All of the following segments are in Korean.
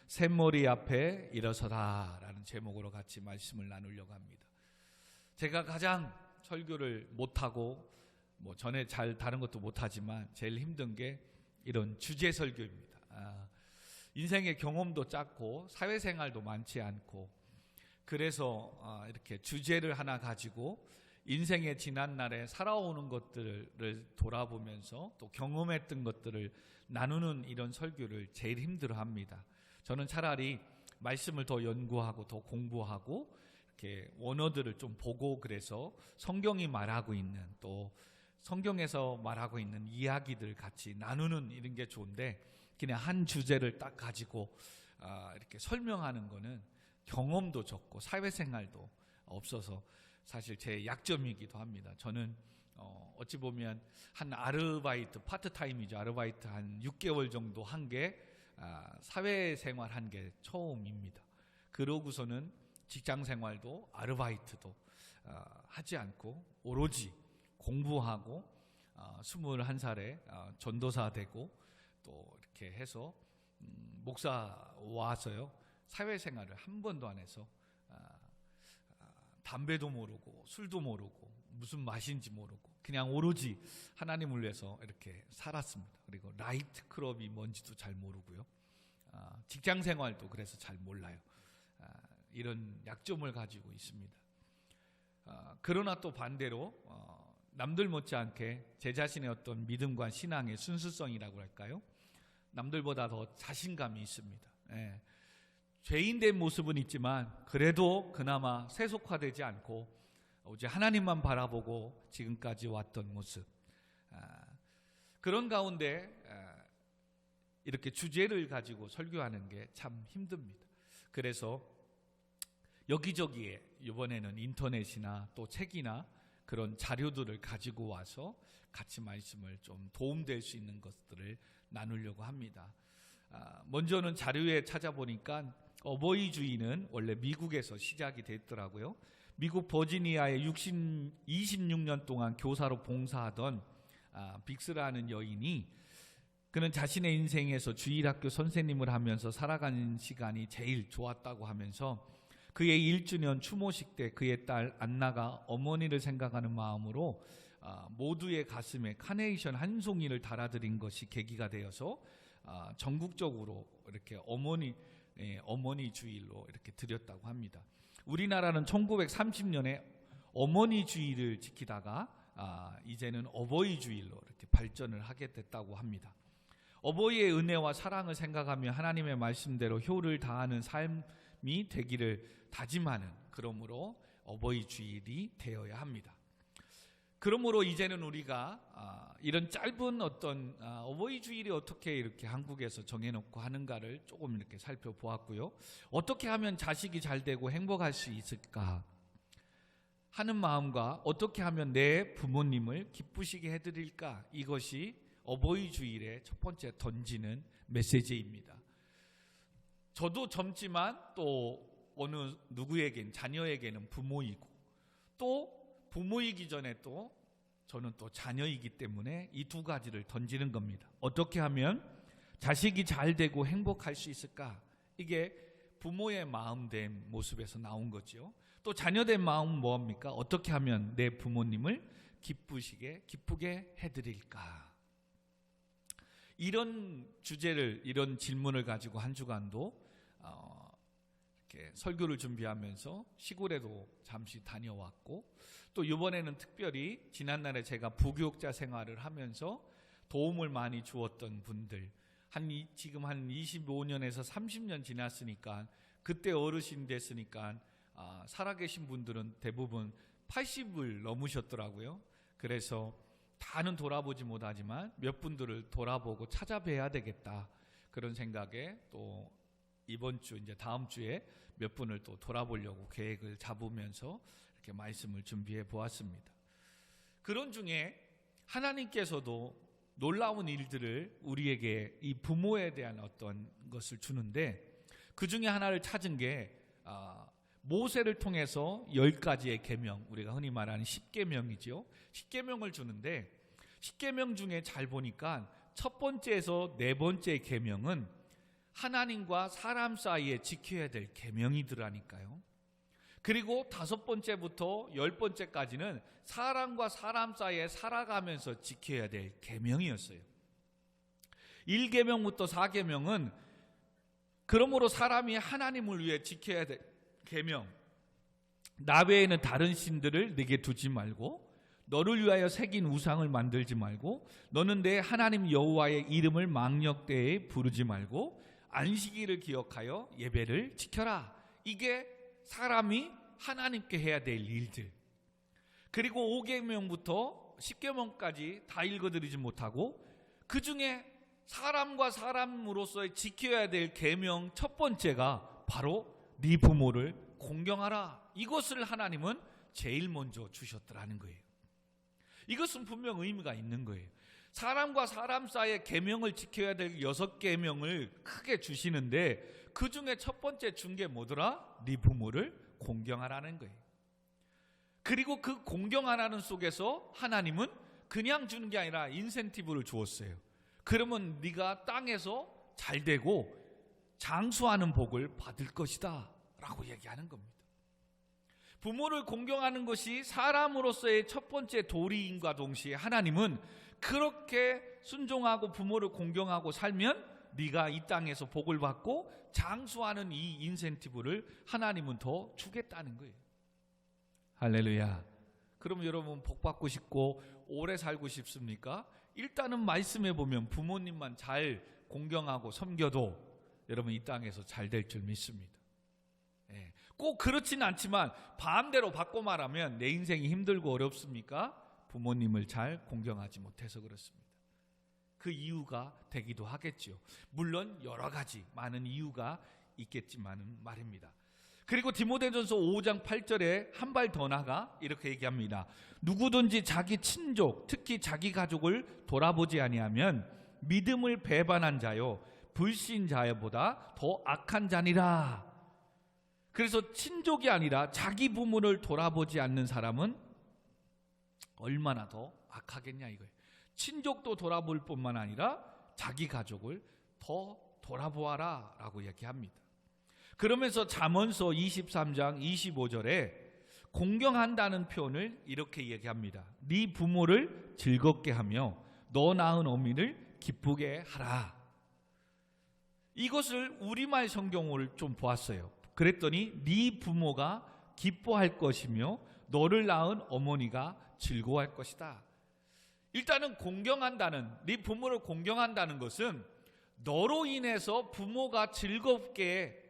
샘머리 앞에 일어서라 라는 제목으로 같이 말씀을 나누려고 합니다. 제가 가장 설교를 못하고 전에 잘 다른 것도 못하지만 제일 힘든 게 이런 주제 설교입니다. 인생의 경험도 짧고 사회생활도 많지 않고 그래서 이렇게 주제를 하나 가지고 인생의 지난날에 살아오는 것들을 돌아보면서 또 경험했던 것들을 나누는 이런 설교를 제일 힘들어합니다. 저는 차라리 말씀을 더 연구하고 더 공부하고 이렇게 원어들을 좀 보고 그래서 성경이 말하고 있는 또 성경에서 말하고 있는 이야기들 같이 나누는 이런 게 좋은데 그냥 한 주제를 딱 가지고 이렇게 설명하는 거는 경험도 적고 사회생활도 없어서 사실 제 약점이기도 합니다. 저는 어찌 보면 한 아르바이트, 파트타임이죠. 아르바이트 한 6개월 정도 한 게 사회생활 한 게 처음입니다. 그러고서는 직장생활도 아르바이트도 하지 않고 오로지 공부하고 21살에 전도사 되고 또 이렇게 해서 목사 와서요. 사회생활을 한 번도 안 해서 담배도 모르고 술도 모르고 무슨 맛인지 모르고 그냥 오로지 하나님을 위해서 이렇게 살았습니다. 그리고 라이트 클럽이 뭔지도 잘 모르고요. 직장생활도 그래서 잘 몰라요. 이런 약점을 가지고 있습니다. 그러나 또 반대로 남들 못지않게 제 자신의 어떤 믿음과 신앙의 순수성이라고 할까요? 남들보다 더 자신감이 있습니다. 죄인된 모습은 있지만 그래도 그나마 세속화되지 않고 오직 하나님만 바라보고 지금까지 왔던 모습. 그런 가운데 이렇게 주제를 가지고 설교하는 게 참 힘듭니다. 그래서 여기저기에 이번에는 인터넷이나 또 책이나 그런 자료들을 가지고 와서 같이 말씀을 좀 도움될 수 있는 것들을 나누려고 합니다. 먼저는 자료에 찾아보니까 어버이주의는 원래 미국에서 시작이 됐더라고요. 미국 버지니아에 26년 동안 교사로 봉사하던 빅스라는 여인이 그는 자신의 인생에서 주일학교 선생님을 하면서 살아가는 시간이 제일 좋았다고 하면서 그의 1주년 추모식 때 그의 딸 안나가 어머니를 생각하는 마음으로 모두의 가슴에 카네이션 한 송이를 달아드린 것이 계기가 되어서 전국적으로 이렇게 어머니 주일로 이렇게 드렸다고 합니다. 우리나라는 1930년에 어머니 주일을 지키다가 이제는 어버이 주일로 이렇게 발전을 하게 됐다고 합니다. 어버이의 은혜와 사랑을 생각하며 하나님의 말씀대로 효를 다하는 삶이 되기를 다짐하는 그러므로 어버이 주일이 되어야 합니다. 그러므로 이제는 우리가 이런 짧은 어떤 어버이 주일이 어떻게 이렇게 한국에서 정해놓고 하는가를 조금 이렇게 살펴보았고요. 어떻게 하면 자식이 잘 되고 행복할 수 있을까 하는 마음과 어떻게 하면 내 부모님을 기쁘시게 해드릴까, 이것이 어버이 주일의 첫 번째 던지는 메시지입니다. 저도 젊지만 또 어느 누구에겐 자녀에게는 부모이고 또 부모이기 전에 또 저는 또 자녀이기 때문에 이 두 가지를 던지는 겁니다. 어떻게 하면 자식이 잘 되고 행복할 수 있을까? 이게 부모의 마음된 모습에서 나온 거죠. 또 자녀된 마음은 뭐합니까? 어떻게 하면 내 부모님을 기쁘게 해드릴까? 이런 주제를, 이런 질문을 가지고 한 주간도 이렇게 설교를 준비하면서 시골에도 잠시 다녀왔고, 또 이번에는 특별히 지난날에 제가 부교육자 생활을 하면서 도움을 많이 주었던 분들, 지금 한 25년에서 30년 지났으니까, 그때 어르신 됐으니까 살아계신 분들은 대부분 80을 넘으셨더라고요. 그래서 다는 돌아보지 못하지만 몇 분들을 돌아보고 찾아뵈야 되겠다, 그런 생각에 또 이번 주, 이제 다음 주에 몇 분을 또 돌아보려고 계획을 잡으면서 이렇게 말씀을 준비해 보았습니다. 그런 중에 하나님께서도 놀라운 일들을 우리에게 이 부모에 대한 어떤 것을 주는데, 그 중에 하나를 찾은 게 모세를 통해서 10가지의 계명, 우리가 흔히 말하는 10계명이죠. 10계명을 주는데 10계명 중에 잘 보니까 첫 번째에서 네 번째 계명은 하나님과 사람 사이에 지켜야 될 계명이더라니까요. 그리고 5번째부터 10번째까지는 사람과 사람 사이에 살아가면서 지켜야 될 계명이었어요. 1계명부터 4계명은 그러므로 사람이 하나님을 위해 지켜야 될 계명, 나 외에는 다른 신들을 내게 두지 말고, 너를 위하여 새긴 우상을 만들지 말고, 너는 내 하나님 여호와의 이름을 망령되이 부르지 말고, 안식일을 기억하여 예배를 지켜라. 이게 사람이 하나님께 해야 될 일들. 그리고 5계명부터 10계명까지 다 읽어드리지 못하고, 그 중에 사람과 사람으로서의 지켜야 될 계명 첫 번째가 바로 네 부모를 공경하라. 이것을 하나님은 제일 먼저 주셨더라는 거예요. 이것은 분명 의미가 있는 거예요. 사람과 사람 사이의 계명을 지켜야 될 6계명을 크게 주시는데, 그 중에 첫 번째 준 게 뭐더라? 네 부모를 공경하라는 거예요. 그리고 그 공경하라는 속에서 하나님은 그냥 주는 게 아니라 인센티브를 주었어요. 그러면 네가 땅에서 잘 되고 장수하는 복을 받을 것이다 라고 얘기하는 겁니다. 부모를 공경하는 것이 사람으로서의 첫 번째 도리인과 동시에 하나님은 그렇게 순종하고 부모를 공경하고 살면 네가 이 땅에서 복을 받고 장수하는 이 인센티브를 하나님은 더 주겠다는 거예요. 할렐루야. 그럼 여러분 복 받고 싶고 오래 살고 싶습니까? 일단은 말씀해 보면 부모님만 잘 공경하고 섬겨도 여러분 이 땅에서 잘 될 줄 믿습니다. 꼭 그렇지는 않지만 반대로 바꿔 말하면 내 인생이 힘들고 어렵습니까? 부모님을 잘 공경하지 못해서 그렇습니다. 그 이유가 되기도 하겠죠. 물론 여러 가지 많은 이유가 있겠지만 말입니다. 그리고 디모데전서 5장 8절에 한 발 더 나가 이렇게 얘기합니다. 누구든지 자기 친족, 특히 자기 가족을 돌아보지 아니하면 믿음을 배반한 자요 불신자보다 더 악한 자니라. 그래서 친족이 아니라 자기 부모를 돌아보지 않는 사람은 얼마나 더 악하겠냐 이거예요. 친족도 돌아볼 뿐만 아니라 자기 가족을 더 돌아보아라 라고 얘기합니다. 그러면서 잠언서 23장 25절에 공경한다는 표현을 이렇게 얘기합니다. 네 부모를 즐겁게 하며 너 낳은 어미를 기쁘게 하라. 이것을 우리말 성경을 좀 보았어요. 그랬더니 네 부모가 기뻐할 것이며 너를 낳은 어머니가 즐거워할 것이다. 일단은 공경한다는, 네 부모를 공경한다는 것은 너로 인해서 부모가 즐겁게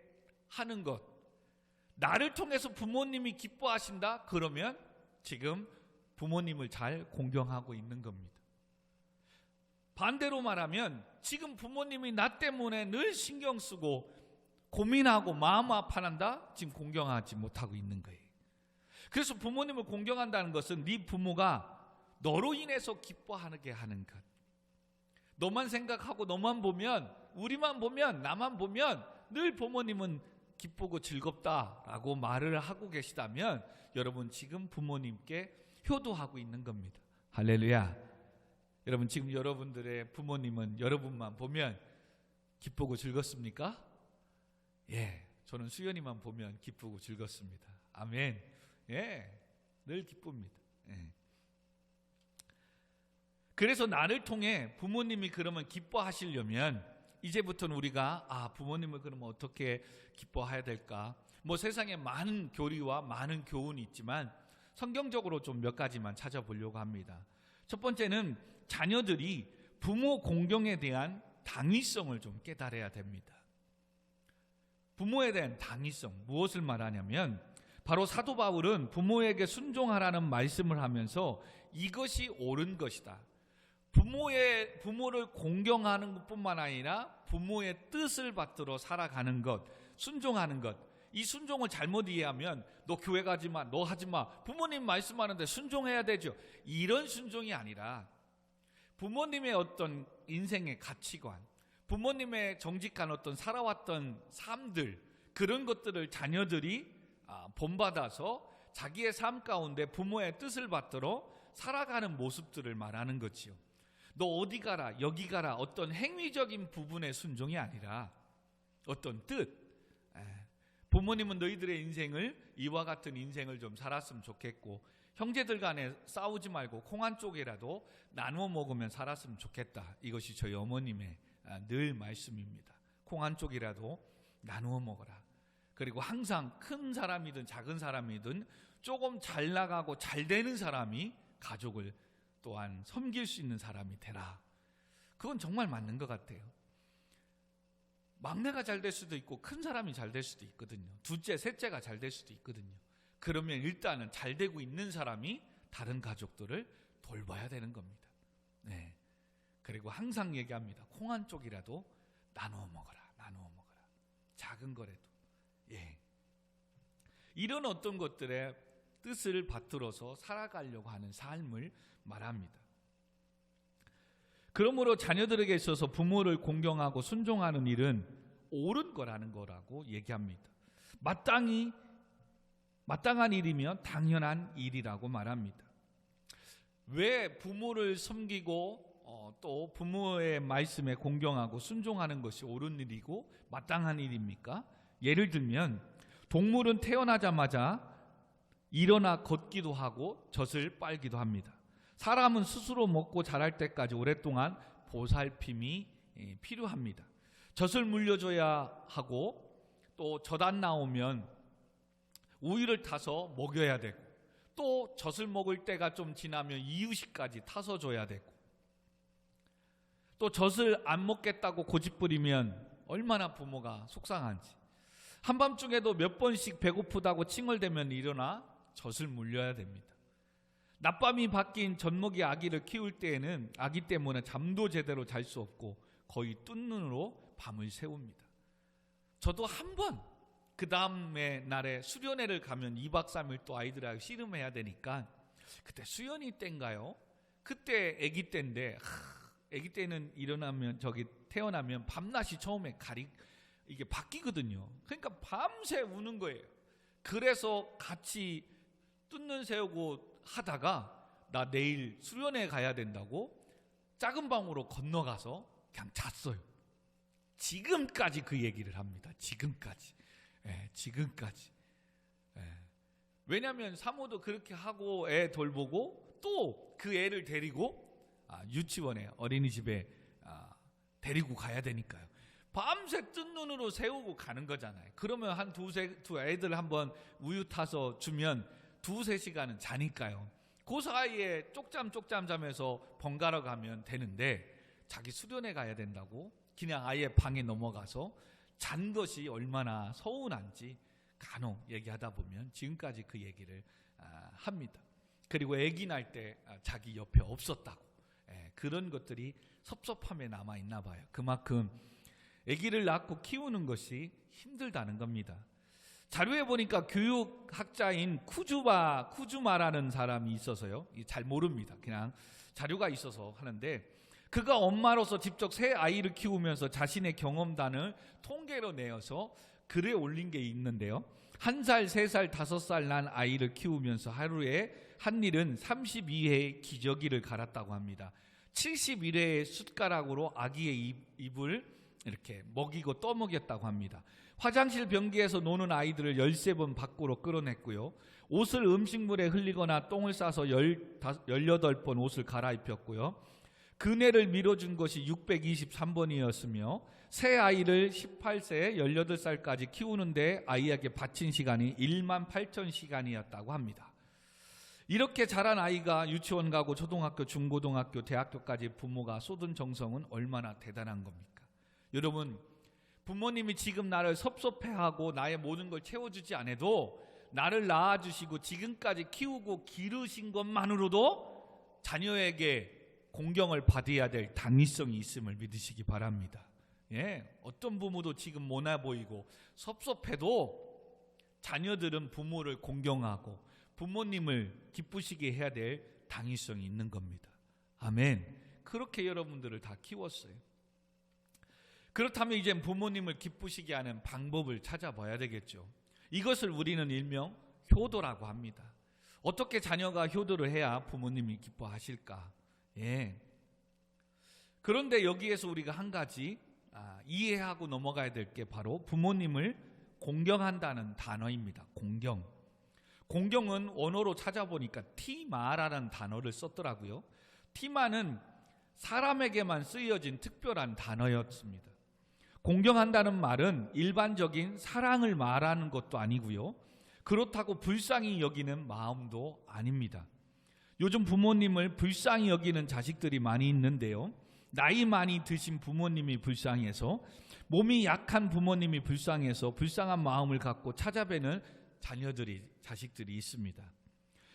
하는 것. 나를 통해서 부모님이 기뻐하신다? 그러면 지금 부모님을 잘 공경하고 있는 겁니다. 반대로 말하면 지금 부모님이 나 때문에 늘 신경 쓰고 고민하고 마음 아파한다? 지금 공경하지 못하고 있는 거예요. 그래서 부모님을 공경한다는 것은 네 부모가 너로 인해서 기뻐하게 하는 것. 너만 생각하고 너만 보면, 우리만 보면, 나만 보면 늘 부모님은 기쁘고 즐겁다라고 말을 하고 계시다면 여러분 지금 부모님께 효도하고 있는 겁니다. 할렐루야. 여러분 지금 여러분들의 부모님은 여러분만 보면 기쁘고 즐겁습니까? 예, 저는 수연이만 보면 기쁘고 즐겁습니다. 아멘. 예, 늘 기쁩니다. 예. 그래서 나를 통해 부모님이 그러면 기뻐하시려면 이제부터는 우리가 부모님을 그러면 어떻게 기뻐해야 될까? 뭐 세상에 많은 교리와 많은 교훈이 있지만 성경적으로 좀 몇 가지만 찾아보려고 합니다. 첫 번째는 자녀들이 부모 공경에 대한 당위성을 좀 깨달아야 됩니다. 부모에 대한 당위성, 무엇을 말하냐면 바로 사도 바울은 부모에게 순종하라는 말씀을 하면서 이것이 옳은 것이다. 부모를 공경하는 것뿐만 아니라 부모의 뜻을 받들어 살아가는 것, 순종하는 것. 이 순종을 잘못 이해하면 너 교회 가지 마, 너 하지 마. 부모님 말씀하는데 순종해야 되죠. 이런 순종이 아니라 부모님의 어떤 인생의 가치관, 부모님의 정직한 어떤 살아왔던 삶들, 그런 것들을 자녀들이 본받아서 자기의 삶 가운데 부모의 뜻을 받들어 살아가는 모습들을 말하는 거지요. 너 어디 가라, 여기 가라, 어떤 행위적인 부분의 순종이 아니라 어떤 뜻. 부모님은 너희들의 인생을 이와 같은 인생을 좀 살았으면 좋겠고, 형제들 간에 싸우지 말고 콩 한 쪽이라도 나누어 먹으면 살았으면 좋겠다. 이것이 저희 어머님의 늘 말씀입니다. 콩 한 쪽이라도 나누어 먹어라. 그리고 항상 큰 사람이든 작은 사람이든 조금 잘 나가고 잘 되는 사람이 가족을 또한 섬길 수 있는 사람이 되라. 그건 정말 맞는 것 같아요. 막내가 잘 될 수도 있고 큰 사람이 잘 될 수도 있거든요. 둘째, 셋째가 잘 될 수도 있거든요. 그러면 일단은 잘 되고 있는 사람이 다른 가족들을 돌봐야 되는 겁니다. 네. 그리고 항상 얘기합니다. 콩 한 쪽이라도 나누어 먹어라. 나누어 먹어라. 작은 거라도. 예. 이런 어떤 것들의 뜻을 받들어서 살아가려고 하는 삶을 말합니다. 그러므로 자녀들에게 있어서 부모를 공경하고 순종하는 일은 옳은 거라는 거라고 얘기합니다. 마땅한 일이면 당연한 일이라고 말합니다. 왜 부모를 섬기고 또 부모의 말씀에 공경하고 순종하는 것이 옳은 일이고 마땅한 일입니까? 예를 들면 동물은 태어나자마자 일어나 걷기도 하고 젖을 빨기도 합니다. 사람은 스스로 먹고 자랄 때까지 오랫동안 보살핌이 필요합니다. 젖을 물려줘야 하고 또 젖 안 나오면 우유를 타서 먹여야 되고 또 젖을 먹을 때가 좀 지나면 이유식까지 타서 줘야 되고 또 젖을 안 먹겠다고 고집부리면 얼마나 부모가 속상한지 한밤중에도 몇 번씩 배고프다고 칭얼대면 일어나 젖을 물려야 됩니다. 낮밤이 바뀐 젖먹이 아기를 키울 때에는 아기 때문에 잠도 제대로 잘 수 없고 거의 뜬 눈으로 밤을 새웁니다. 저도 한 번 그 다음에 날에 수련회를 가면 2박 3일 또 아이들하고 씨름해야 되니까 그때 수연이 때인가요? 그때 아기 때인데 아기 때는 태어나면 밤낮이 처음에 이게 바뀌거든요. 그러니까 밤새 우는 거예요. 그래서 같이 뜬눈 세우고 하다가 나 내일 수련회 가야 된다고 작은 방으로 건너가서 그냥 잤어요. 지금까지 그 얘기를 합니다. 지금까지. 지금까지. 왜냐하면 사모도 그렇게 하고 애 돌보고 또 그 애를 데리고 유치원에 어린이집에 데리고 가야 되니까요. 밤새 뜬 눈으로 세우고 가는 거잖아요. 그러면 한 두 애들 한번 우유 타서 주면 2-3시간은 자니까요. 그 사이에 쪽잠 자면서 번갈아 가면 되는데 자기 수련회 가야 된다고 그냥 아예 방에 넘어가서 잔 것이 얼마나 서운한지 간혹 얘기하다 보면 지금까지 그 얘기를 합니다. 그리고 아기 날 때 자기 옆에 없었다고 그런 것들이 섭섭함에 남아있나 봐요. 그만큼 아기를 낳고 키우는 것이 힘들다는 겁니다. 자료에 보니까 교육학자인 쿠즈마라는 사람이 있어서요. 잘 모릅니다. 그냥 자료가 있어서 하는데 그가 엄마로서 직접 새 아이를 키우면서 자신의 경험담을 통계로 내어서 글에 올린 게 있는데요. 1살, 3살, 5살 난 아이를 키우면서 하루에 한 일은 32회의 기저귀를 갈았다고 합니다. 71회의 숟가락으로 아기의 입을 이렇게 먹이고 떠먹였다고 합니다. 화장실 변기에서 노는 아이들을 13번 밖으로 끌어냈고요. 옷을 음식물에 흘리거나 똥을 싸서 18번 옷을 갈아입혔고요. 그네를 밀어준 것이 623번이었으며 새 아이를 18세, 18살까지 키우는데 아이에게 바친 시간이 18,000시간이었다고 합니다. 이렇게 자란 아이가 유치원 가고 초등학교, 중고등학교, 대학교까지 부모가 쏟은 정성은 얼마나 대단한 겁니까? 여러분, 부모님이 지금 나를 섭섭해하고 나의 모든 걸 채워주지 않아도 나를 낳아주시고 지금까지 키우고 기르신 것만으로도 자녀에게 공경을 받아야 될 당위성이 있음을 믿으시기 바랍니다. 어떤 부모도 지금 모나 보이고 섭섭해도 자녀들은 부모를 공경하고 부모님을 기쁘시게 해야 될 당위성이 있는 겁니다. 아멘. 그렇게 여러분들을 다 키웠어요. 그렇다면 이제 부모님을 기쁘시게 하는 방법을 찾아봐야 되겠죠. 이것을 우리는 일명 효도라고 합니다. 어떻게 자녀가 효도를 해야 부모님이 기뻐하실까? 그런데 여기에서 우리가 한 가지 이해하고 넘어가야 될 게 바로 부모님을 공경한다는 단어입니다. 공경. 공경은 원어로 찾아보니까 티마라는 단어를 썼더라고요. 티마는 사람에게만 쓰여진 특별한 단어였습니다. 공경한다는 말은 일반적인 사랑을 말하는 것도 아니고요. 그렇다고 불쌍히 여기는 마음도 아닙니다. 요즘 부모님을 불쌍히 여기는 자식들이 많이 있는데요. 나이 많이 드신 부모님이 불쌍해서, 몸이 약한 부모님이 불쌍해서 불쌍한 마음을 갖고 찾아뵈는 자식들이 있습니다.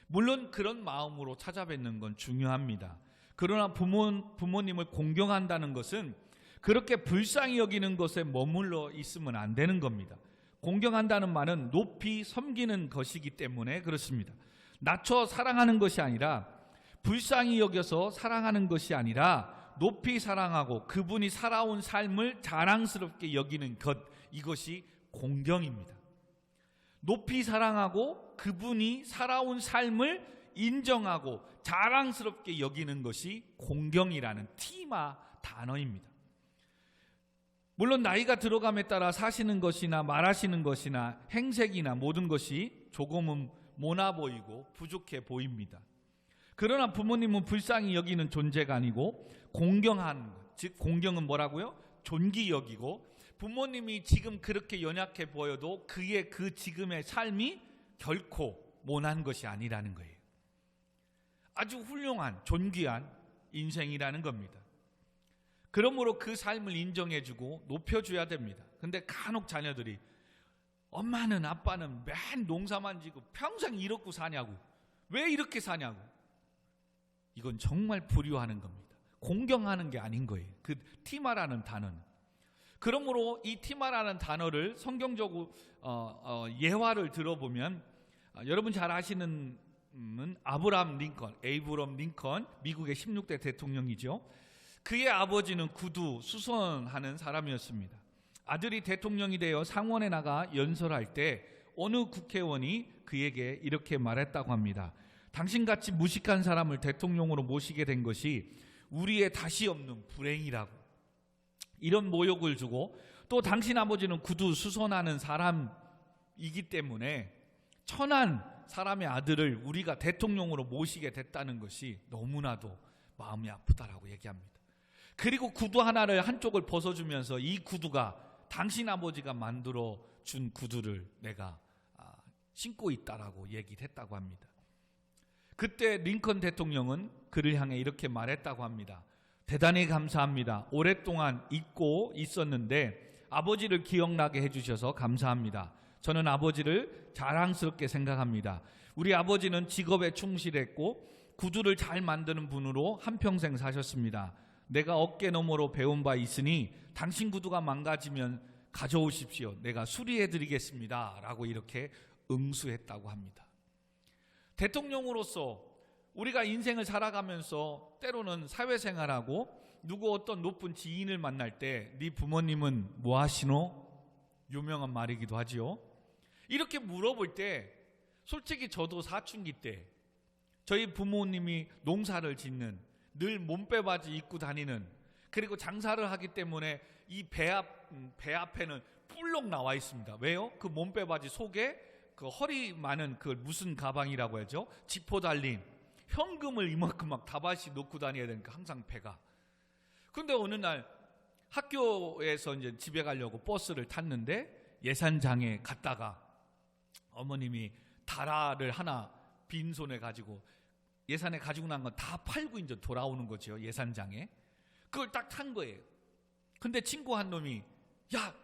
물론 그런 마음으로 찾아뵙는 건 중요합니다. 그러나 부모님을 공경한다는 것은 그렇게 불쌍히 여기는 것에 머물러 있으면 안 되는 겁니다. 공경한다는 말은 높이 섬기는 것이기 때문에 그렇습니다. 낮춰 사랑하는 것이 아니라, 불쌍히 여겨서 사랑하는 것이 아니라 높이 사랑하고 그분이 살아온 삶을 자랑스럽게 여기는 것, 이것이 공경입니다. 높이 사랑하고 그분이 살아온 삶을 인정하고 자랑스럽게 여기는 것이 공경이라는 티마 단어입니다. 물론 나이가 들어감에 따라 사시는 것이나 말하시는 것이나 행색이나 모든 것이 조금은 모나 보이고 부족해 보입니다. 그러나 부모님은 불쌍히 여기는 존재가 아니고 공경하는 것, 즉 공경은 뭐라고요? 존귀 여기고, 부모님이 지금 그렇게 연약해 보여도 그의 그 지금의 삶이 결코 모난 것이 아니라는 거예요. 아주 훌륭한 존귀한 인생이라는 겁니다. 그러므로 그 삶을 인정해주고 높여줘야 됩니다. 근데 간혹 자녀들이 엄마는 아빠는 맨 농사만 지고 평생 이렇게 사냐고, 왜 이렇게 사냐고. 이건 정말 불효하는 겁니다. 공경하는 게 아닌 거예요. 그 티마라는 단어는. 그러므로 이 티마라는 단어를 성경적으로 예화를 들어보면, 여러분 잘 아시는 아브라함 링컨, 미국의 16대 대통령이죠. 그의 아버지는 구두 수선하는 사람이었습니다. 아들이 대통령이 되어 상원에 나가 연설할 때 어느 국회의원이 그에게 이렇게 말했다고 합니다. 당신같이 무식한 사람을 대통령으로 모시게 된 것이 우리의 다시 없는 불행이라고. 이런 모욕을 주고, 또 당신 아버지는 구두 수선하는 사람이기 때문에 천한 사람의 아들을 우리가 대통령으로 모시게 됐다는 것이 너무나도 마음이 아프다라고 얘기합니다. 그리고 구두 하나를 한쪽을 벗어주면서 이 구두가 당신 아버지가 만들어 준 구두를 내가 신고 있다라고 얘기를 했다고 합니다. 그때 링컨 대통령은 그를 향해 이렇게 말했다고 합니다. 대단히 감사합니다. 오랫동안 잊고 있었는데 아버지를 기억나게 해주셔서 감사합니다. 저는 아버지를 자랑스럽게 생각합니다. 우리 아버지는 직업에 충실했고 구두를 잘 만드는 분으로 한평생 사셨습니다. 내가 어깨 너머로 배운 바 있으니 당신 구두가 망가지면 가져오십시오. 내가 수리해드리겠습니다. 라고 이렇게 응수했다고 합니다. 대통령으로서 우리가 인생을 살아가면서 때로는 사회생활하고 누구 어떤 높은 지인을 만날 때 네 부모님은 뭐 하시노? 유명한 말이기도 하지요. 이렇게 물어볼 때 솔직히 저도 사춘기 때 저희 부모님이 농사를 짓는, 늘 몸빼바지 입고 다니는, 그리고 장사를 하기 때문에 이 배 앞에는 뿔록 나와 있습니다. 왜요? 그 몸빼바지 속에 그 허리 많은 그 무슨 가방이라고 하죠? 지퍼 달린 현금을 이만큼 막 다발씩 놓고 다녀야 되니까 항상 배가. 근데 어느 날 학교에서 이제 집에 가려고 버스를 탔는데 예산장에 갔다가 어머님이 다라를 하나 빈손에 가지고, 예산에 가지고 난 건 다 팔고 이제 돌아오는 거죠. 예산장에. 그걸 딱 탄 거예요. 근데 친구 한 놈이 야,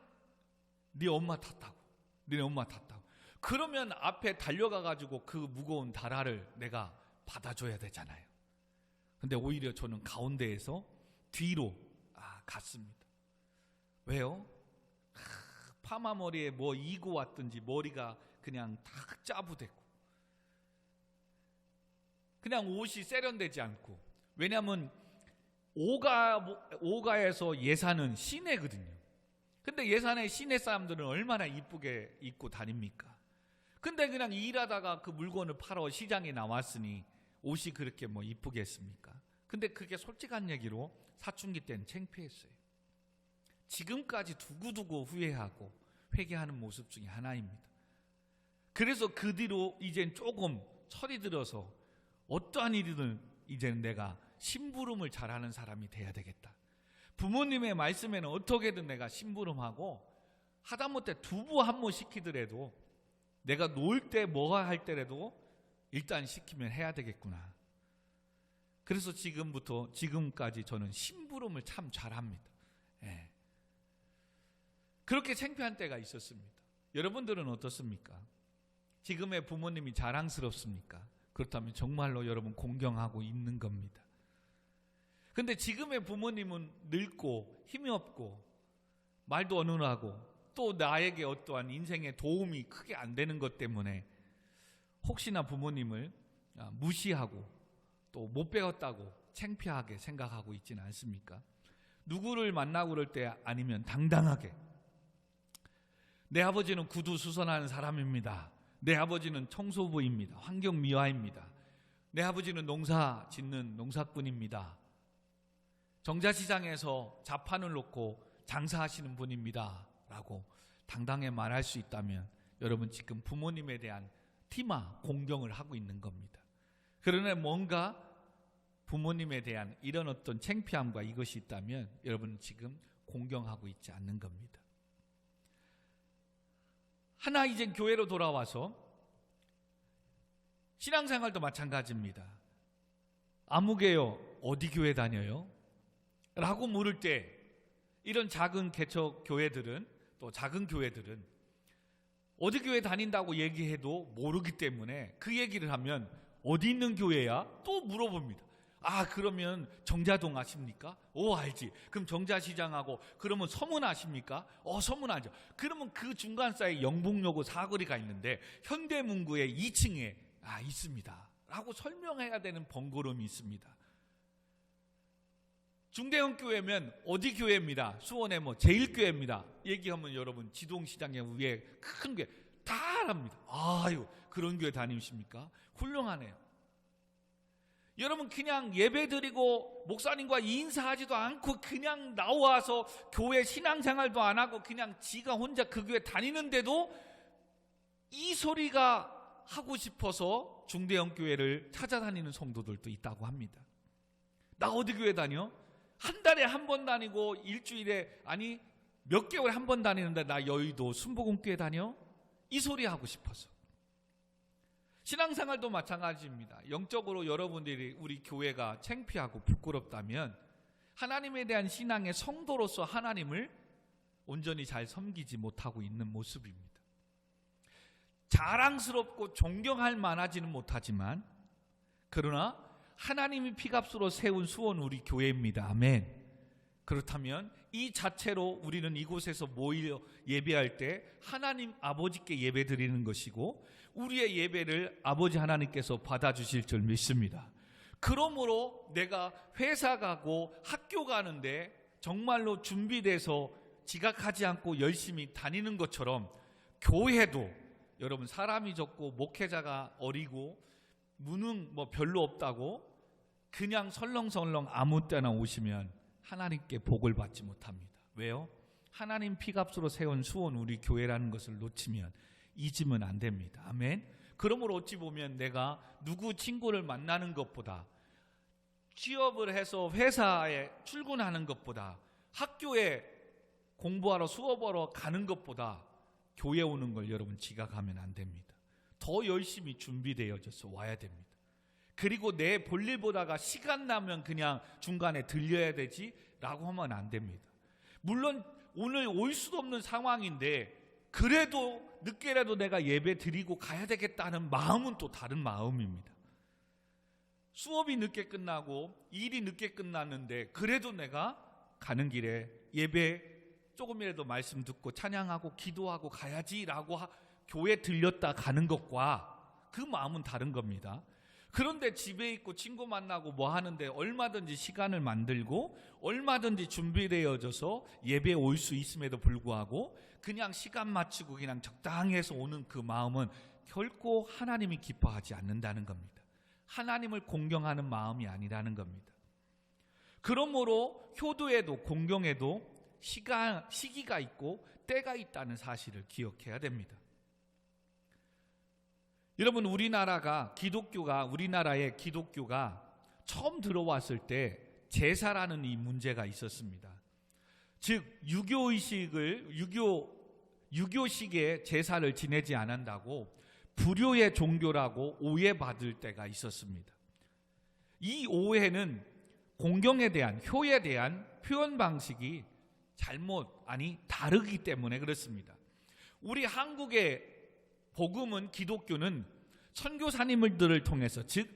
네 엄마 탔다고. 네 엄마 탔다고. 그러면 앞에 달려가 가지고 그 무거운 다라를 내가 받아줘야 되잖아요. 근데 오히려 저는 가운데에서 뒤로 갔습니다. 왜요? 파마 머리에 뭐 이고 왔든지 머리가 그냥 탁 짜부대고 그냥 옷이 세련되지 않고, 왜냐하면 오가에서 예산은 시내거든요. 근데 예산의 시내 사람들은 얼마나 이쁘게 입고 다닙니까? 근데 그냥 일하다가 그 물건을 팔아 시장에 나왔으니 옷이 그렇게 뭐 이쁘겠습니까? 근데 그게 솔직한 얘기로 사춘기 때는 창피했어요. 지금까지 두고두고 후회하고 회개하는 모습 중에 하나입니다. 그래서 그 뒤로 이젠 조금 철이 들어서 어떠한 일이든 이제는 내가 심부름을 잘하는 사람이 돼야 되겠다. 부모님의 말씀에는 어떻게든 내가 심부름하고 하다못해 두부 한 번 시키더라도 내가 놀 때 뭐가 할 때라도 일단 시키면 해야 되겠구나. 그래서 지금부터 지금까지 저는 심부름을 참 잘합니다. 예. 그렇게 창피한 때가 있었습니다. 여러분들은 어떻습니까? 지금의 부모님이 자랑스럽습니까? 그렇다면 정말로 여러분 공경하고 있는 겁니다. 근데 지금의 부모님은 늙고 힘이 없고 말도 어눌하고 또 나에게 어떠한 인생에 도움이 크게 안 되는 것 때문에 혹시나 부모님을 무시하고 또 못 배웠다고 창피하게 생각하고 있지는 않습니까? 누구를 만나고 그럴 때 아니면 당당하게 내 아버지는 구두수선하는 사람입니다. 내 아버지는 청소부입니다. 환경미화입니다. 내 아버지는 농사 짓는 농사꾼입니다. 정자시장에서 자판을 놓고 장사하시는 분입니다. 라고 당당히 말할 수 있다면 여러분 지금 부모님에 대한 티마, 공경을 하고 있는 겁니다. 그러나 뭔가 부모님에 대한 이런 어떤 창피함과 이것이 있다면 여러분은 지금 공경하고 있지 않는 겁니다. 하나 이제 교회로 돌아와서 신앙생활도 마찬가지입니다. 아무개요, 어디 교회 다녀요? 라고 물을 때 이런 작은 개척 교회들은 또 작은 교회들은 어디 교회 다닌다고 얘기해도 모르기 때문에 그 얘기를 하면 어디 있는 교회야? 또 물어봅니다. 아, 그러면 정자동 아십니까? 오, 알지. 그럼 정자시장하고 그러면 서문 아십니까? 서문 알죠. 그러면 그 중간 사이에 영북로고 사거리가 있는데 현대문구의 2층에 있습니다. 라고 설명해야 되는 번거로움이 있습니다. 중대형 교회면 어디 교회입니다. 수원의 제일교회입니다. 얘기하면 여러분 지동시장에 위에 큰 교회 다 합니다. 아유, 그런 교회 다니십니까? 훌륭하네요. 여러분 그냥 예배드리고 목사님과 인사하지도 않고 그냥 나와서 교회 신앙생활도 안 하고 그냥 지가 혼자 그 교회 다니는데도 이 소리가 하고 싶어서 중대형 교회를 찾아다니는 성도들도 있다고 합니다. 나 어디 교회 다녀? 한 달에 한 번 다니고 일주일에 몇 개월에 한 번 다니는데 나 여의도 순복음교회 다녀? 이 소리 하고 싶어서. 신앙생활도 마찬가지입니다. 영적으로 여러분들이 우리 교회가 창피하고 부끄럽다면 하나님에 대한 신앙의 성도로서 하나님을 온전히 잘 섬기지 못하고 있는 모습입니다. 자랑스럽고 존경할 만하지는 못하지만 그러나 하나님이 피값으로 세운 수원 우리 교회입니다. 아멘. 그렇다면 이 자체로 우리는 이곳에서 모여 예배할 때 하나님 아버지께 예배 드리는 것이고 우리의 예배를 아버지 하나님께서 받아주실 줄 믿습니다. 그러므로 내가 회사 가고 학교 가는데 정말로 준비돼서 지각하지 않고 열심히 다니는 것처럼 교회도 여러분 사람이 적고 목회자가 어리고 무능 별로 없다고 그냥 설렁설렁 아무 때나 오시면 하나님께 복을 받지 못합니다. 왜요? 하나님 피값으로 세운 수원 우리 교회라는 것을 놓치면 잊으면 안 됩니다. 아멘. 그러므로 어찌 보면 내가 누구 친구를 만나는 것보다 취업을 해서 회사에 출근하는 것보다 학교에 공부하러 수업하러 가는 것보다 교회 오는 걸 여러분 지각하면 안 됩니다. 더 열심히 준비되어져서 와야 됩니다. 그리고 내 볼일 보다가 시간 나면 그냥 중간에 들려야 되지 라고 하면 안 됩니다. 물론 오늘 올 수도 없는 상황인데 그래도 늦게라도 내가 예배 드리고 가야 되겠다는 마음은 또 다른 마음입니다. 수업이 늦게 끝나고 일이 늦게 끝났는데 그래도 내가 가는 길에 예배 조금이라도 말씀 듣고 찬양하고 기도하고 가야지라고 교회 들렸다 가는 것과 그 마음은 다른 겁니다. 그런데 집에 있고 친구 만나고 뭐 하는데 얼마든지 시간을 만들고 얼마든지 준비되어져서 예배에 올 수 있음에도 불구하고 그냥 시간 맞추고 그냥 적당히 해서 오는 그 마음은 결코 하나님이 기뻐하지 않는다는 겁니다. 하나님을 공경하는 마음이 아니라는 겁니다. 그러므로 효도에도 공경에도 시기가 있고 때가 있다는 사실을 기억해야 됩니다. 여러분, 우리나라의 기독교가 처음 들어왔을 때 제사라는 이 문제가 있었습니다. 즉 유교식의 제사를 지내지 않는다고 불교의 종교라고 오해받을 때가 있었습니다. 이 오해는 공경에 대한, 효에 대한 표현 방식이 다르기 때문에 그렇습니다. 우리 한국의 복음은, 기독교는 선교사님들을 통해서, 즉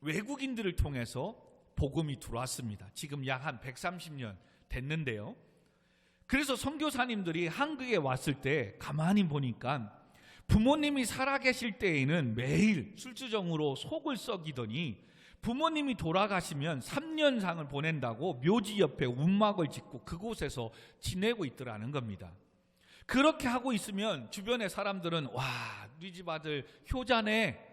외국인들을 통해서 복음이 들어왔습니다. 지금 약 한 130년 됐는데요. 그래서 선교사님들이 한국에 왔을 때 가만히 보니까 부모님이 살아계실 때에는 매일 술주정으로 속을 썩이더니 부모님이 돌아가시면 3년상을 보낸다고 묘지 옆에 움막을 짓고 그곳에서 지내고 있더라는 겁니다. 그렇게 하고 있으면 주변의 사람들은 와, 우리 집 아들 효자네,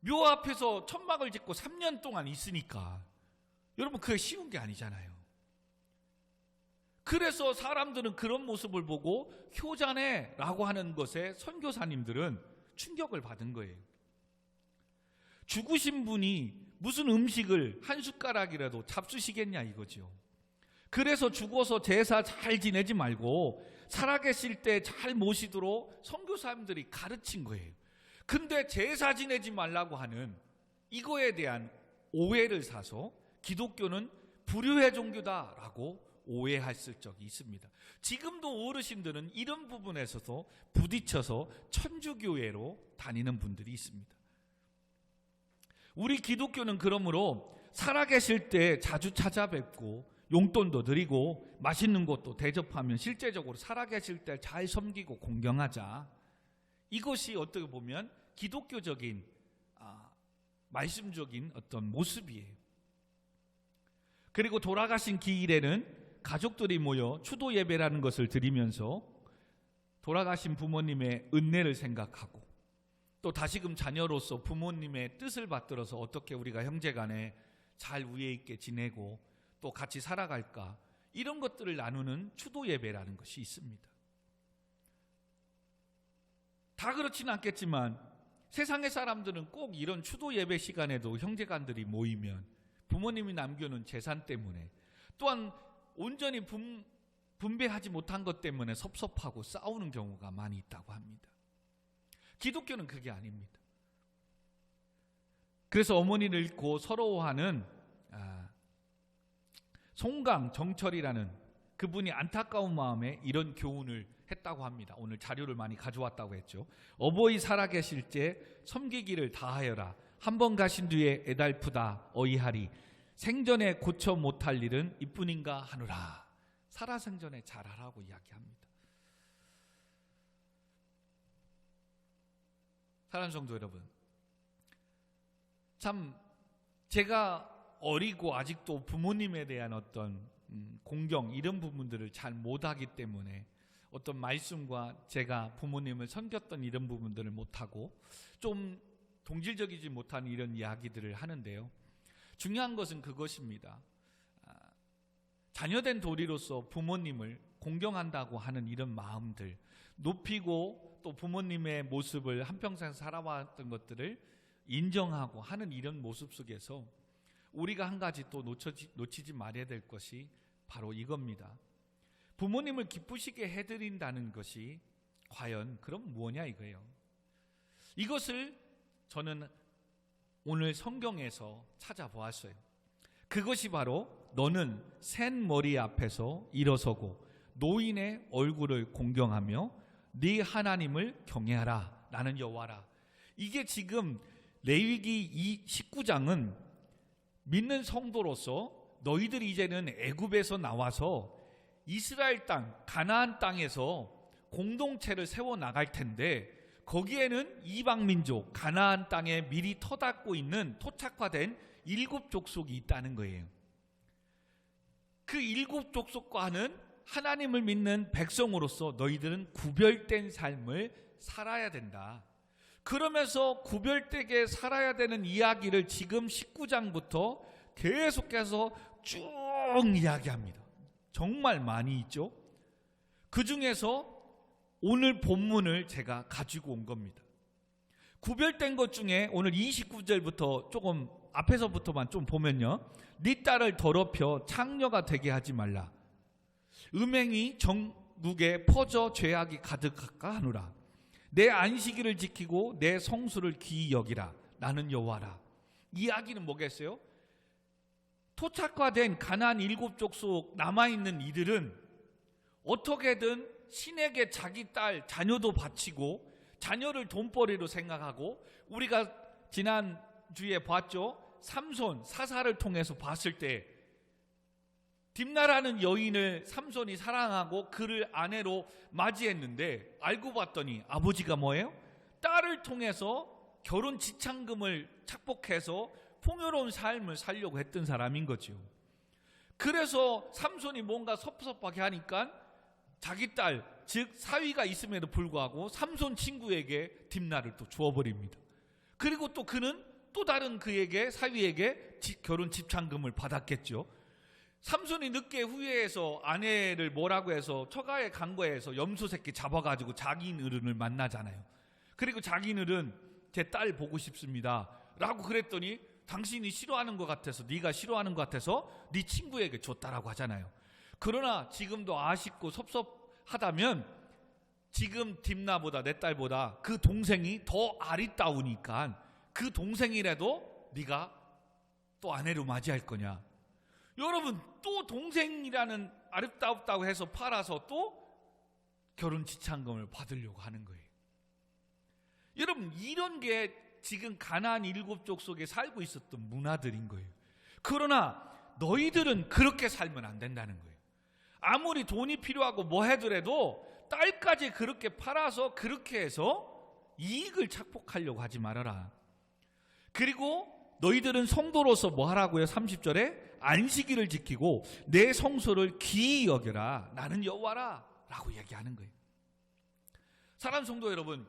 묘 앞에서 천막을 짓고 3년 동안 있으니까. 여러분, 그게 쉬운 게 아니잖아요. 그래서 사람들은 그런 모습을 보고 효자네 라고 하는 것에 선교사님들은 충격을 받은 거예요. 죽으신 분이 무슨 음식을 한 숟가락이라도 잡수시겠냐 이거죠. 그래서 죽어서 제사 잘 지내지 말고 살아계실 때 잘 모시도록 선교사님들이 가르친 거예요. 근데 제사 지내지 말라고 하는 이거에 대한 오해를 사서 기독교는 불효의 종교다라고 오해했을 적이 있습니다. 지금도 어르신들은 이런 부분에서도 부딪혀서 천주교회로 다니는 분들이 있습니다. 우리 기독교는 그러므로 살아계실 때 자주 찾아뵙고 용돈도 드리고 맛있는 것도 대접하면 실제적으로 살아계실 때 잘 섬기고 공경하자. 이것이 어떻게 보면 기독교적인 말씀적인 어떤 모습이에요. 그리고 돌아가신 기일에는 가족들이 모여 추도 예배라는 것을 드리면서 돌아가신 부모님의 은혜를 생각하고 또 다시금 자녀로서 부모님의 뜻을 받들어서 어떻게 우리가 형제간에 잘 위에 있게 지내고 또 같이 살아갈까, 이런 것들을 나누는 추도 예배라는 것이 있습니다. 다 그렇지는 않겠지만 세상의 사람들은 꼭 이런 추도 예배 시간에도 형제간들이 모이면 부모님이 남겨놓은 재산 때문에, 또한 온전히 분배하지 못한 것 때문에 섭섭하고 싸우는 경우가 많이 있다고 합니다. 기독교는 그게 아닙니다. 그래서 어머니를 잃고 서러워하는 송강 정철이라는 그분이 안타까운 마음에 이런 교훈을 했다고 합니다. 오늘 자료를 많이 가져왔다고 했죠. 어버이 살아계실 때 섬기기를 다하여라. 한 번 가신 뒤에 애달프다 어이하리. 생전에 고쳐 못할 일은 이뿐인가 하노라. 살아생전에 잘하라고 이야기합니다. 사랑하는 성도 여러분, 참 제가 어리고 아직도 부모님에 대한 어떤 공경, 이런 부분들을 잘 못하기 때문에 어떤 말씀과 제가 부모님을 섬겼던 이런 부분들을 못하고 좀 동질적이지 못한 이런 이야기들을 하는데요. 중요한 것은 그것입니다. 자녀된 도리로서 부모님을 공경한다고 하는 이런 마음들, 높이고 또 부모님의 모습을 한평생 살아왔던 것들을 인정하고 하는 이런 모습 속에서 우리가 한 가지 또 놓치지 말아야 될 것이 바로 이겁니다. 부모님을 기쁘시게 해드린다는 것이 과연 그럼 뭐냐 이거예요. 이것을 저는 오늘 성경에서 찾아보았어요. 그것이 바로 너는 센 머리 앞에서 일어서고 노인의 얼굴을 공경하며 네 하나님을 경외하라. 나는 여호와라. 이게 지금 레위기 19장은 믿는 성도로서 너희들이 이제는 애굽에서 나와서 이스라엘 땅, 가나안 땅에서 공동체를 세워나갈 텐데 거기에는 이방민족, 가나안 땅에 미리 터닫고 있는 토착화된 7족속이 있다는 거예요. 그 7족속과는 하나님을 믿는 백성으로서 너희들은 구별된 삶을 살아야 된다. 그러면서 구별되게 살아야 되는 이야기를 지금 19장부터 계속해서 쭉 이야기합니다. 정말 많이 있죠. 그 중에서 오늘 본문을 제가 가지고 온 겁니다. 구별된 것 중에 오늘 29절부터 조금 앞에서부터만 좀 보면요. 네 딸을 더럽혀 창녀가 되게 하지 말라. 음행이 전국에 퍼져 죄악이 가득할까 하노라. 내 안식일을 지키고 내 성수를 귀히 여기라. 나는 여호와라. 이야기는 뭐겠어요? 토착화된 가나안 7족속 남아있는 이들은 어떻게든 신에게 자기 딸 자녀도 바치고 자녀를 돈벌이로 생각하고, 우리가 지난주에 봤죠. 삼손 사사를 통해서 봤을 때 딥나라는 여인을 삼손이 사랑하고 그를 아내로 맞이했는데 알고 봤더니 아버지가 뭐예요? 딸을 통해서 결혼 지참금을 착복해서 풍요로운 삶을 살려고 했던 사람인 거죠. 그래서 삼손이 뭔가 섭섭하게 하니까 자기 딸, 즉 사위가 있음에도 불구하고 삼손 친구에게 딥나를 또 주어버립니다. 그리고 또 그는 또 다른 그에게, 사위에게 결혼 지참금을 받았겠죠. 삼손이 늦게 후회해서 아내를 뭐라고 해서 처가에 간 거에서 염소 새끼 잡아가지고 자기는 을 만나잖아요. 그리고 자기는 제 딸 보고 싶습니다 라고 그랬더니 당신이 싫어하는 것 같아서, 네가 싫어하는 것 같아서 네 친구에게 줬다라고 하잖아요. 그러나 지금도 아쉽고 섭섭하다면 지금 딥나보다, 내 딸보다 그 동생이 더 아리따우니까 그 동생이라도 네가 또 아내로 맞이할 거냐. 여러분, 또 동생이라는 아름답다고 해서 팔아서 또 결혼 지참금을 받으려고 하는 거예요. 여러분, 이런 게 지금 가나안 7족속에 살고 있었던 문화들인 거예요. 그러나 너희들은 그렇게 살면 안 된다는 거예요. 아무리 돈이 필요하고 뭐 하더라도 딸까지 그렇게 팔아서 그렇게 해서 이익을 착복하려고 하지 말아라. 그리고 너희들은 성도로서 뭐 하라고요? 30절에 안식일을 지키고 내 성소를 귀히 여겨라. 나는 여호와라 라고 얘기하는 거예요. 사랑하는 성도 여러분,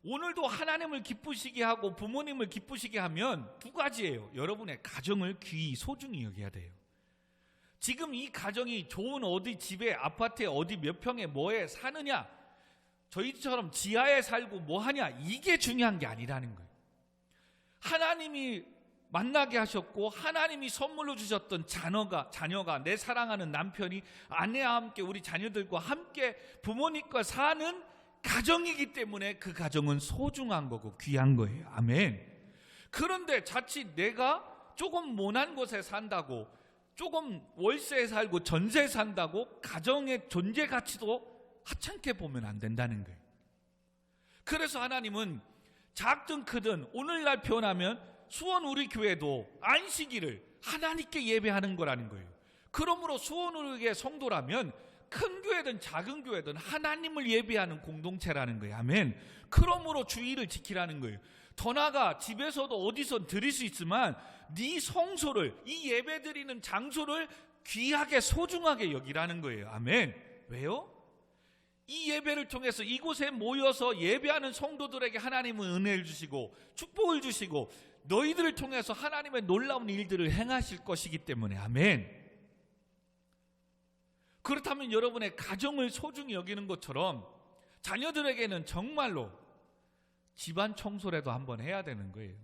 오늘도 하나님을 기쁘시게 하고 부모님을 기쁘시게 하면 두 가지예요. 여러분의 가정을 귀히 소중히 여겨야 돼요. 지금 이 가정이 좋은 어디 집에, 아파트에, 어디 몇 평에 뭐에 사느냐, 저희처럼 지하에 살고 뭐 하냐, 이게 중요한 게 아니라는 거예요. 하나님이 만나게 하셨고 하나님이 선물로 주셨던 자녀가 내 사랑하는 남편이 아내와 함께 우리 자녀들과 함께 부모님과 사는 가정이기 때문에 그 가정은 소중한 거고 귀한 거예요. 아멘. 그런데 자칫 내가 조금 모난 곳에 산다고, 조금 월세에 살고 전세에 산다고 가정의 존재 가치도 하찮게 보면 안 된다는 거예요. 그래서 하나님은 작든 크든 오늘날 표현하면 수원 우리 교회도 안식일을 하나님께 예배하는 거라는 거예요. 그러므로 수원 우리의 성도라면 큰 교회든 작은 교회든 하나님을 예배하는 공동체라는 거예요. 아멘. 그러므로 주일을 지키라는 거예요. 더 나아가 집에서도 어디서 드릴 수 있지만 네 성소를, 이 예배 드리는 장소를 귀하게 소중하게 여기라는 거예요. 아멘. 왜요? 이 예배를 통해서 이곳에 모여서 예배하는 성도들에게 하나님은 은혜를 주시고 축복을 주시고 너희들을 통해서 하나님의 놀라운 일들을 행하실 것이기 때문에. 아멘. 그렇다면 여러분의 가정을 소중히 여기는 것처럼 자녀들에게는 정말로 집안 청소라도 한번 해야 되는 거예요.